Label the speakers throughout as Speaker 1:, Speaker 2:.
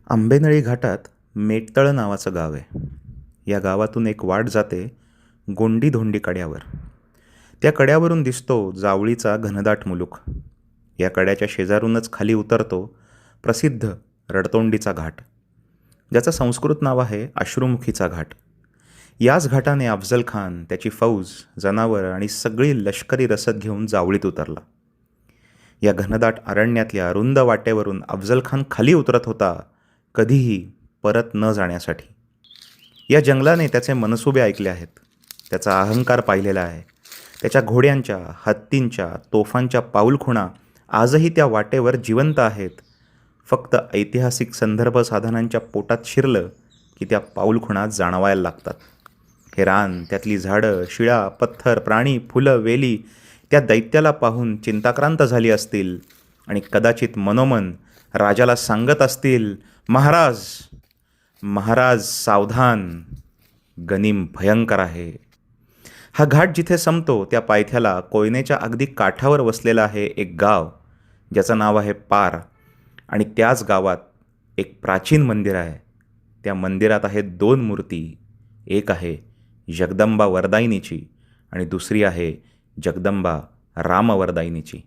Speaker 1: आंबेनळी घाटात मेटतळ नावाचं गाव आहे. या गावातून एक वाट जाते गोंडी धोंडी कड्यावर. त्या कड्यावरून दिसतो जावळीचा घनदाट मुलूक. या कड्याच्या शेजारूनच खाली उतरतो प्रसिद्ध रडतोंडीचा घाट, ज्याचं संस्कृत नाव आहे अश्रुमुखीचा घाट. याच घाटाने अफजल खान, त्याची फौज, जनावरं आणि सगळी लष्करी रसद घेऊन जावळीत उतरला. या घनदाट अरण्यातल्या रुंद वाटेवरून अफजल खान खाली उतरत होता, कधीही परत न जाण्यासाठी. या जंगलाने त्याचे मनसुबे ऐकले आहेत, त्याचा अहंकार पाहिलेला आहे. त्याच्या घोड्यांच्या, हत्तींच्या, तोफांच्या पाऊलखुणा आजही त्या वाटेवर जिवंत आहेत. फक्त ऐतिहासिक संदर्भ साधनांच्या पोटात शिरलं की त्या पाऊलखुणा जाणवायला लागतात. हे रान, त्यातली झाडं, शिळा, पत्थर, प्राणी, फुलं, वेली त्या दैत्याला पाहून चिंताक्रांत झाली असतील आणि कदाचित मनोमन राजाला सांगत असतील, महाराज महाराज सावधान, गनीम भयंकर आहे. हा घाट जिथे संपतो त्या पायथ्याला कोयनेच्या अगदी काठावर वसलेलं आहे एक गाव, ज्याचं नाव आहे पार. आणि त्याच गावात एक प्राचीन मंदिर आहे. त्या मंदिरात आहेत दोन मूर्ती. एक आहे जगदंबा वरदायिनीची आणि दुसरी आहे जगदंबा रामवरदायिनीची.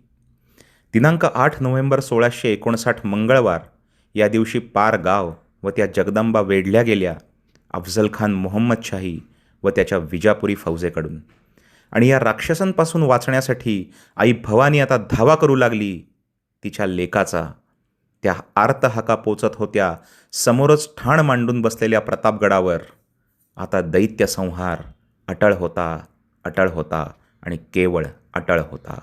Speaker 1: दिनांक 8 नोव्हेंबर 1659 मंगळवार या दिवशी पार गाव व त्या जगदंबा वेढल्या गेल्या अफजल खान मोहम्मदशाही व त्याच्या विजापुरी फौजेकडून. आणि या राक्षसांपासून वाचण्यासाठी आई भवानी आता धावा करू लागली तिच्या लेकाचा. त्या आर्त हाका पोचत होत्या समोरच ठाण मांडून बसलेल्या प्रतापगडावर. आता दैत्य संहार अटळ होता आणि केवळ अटळ होता.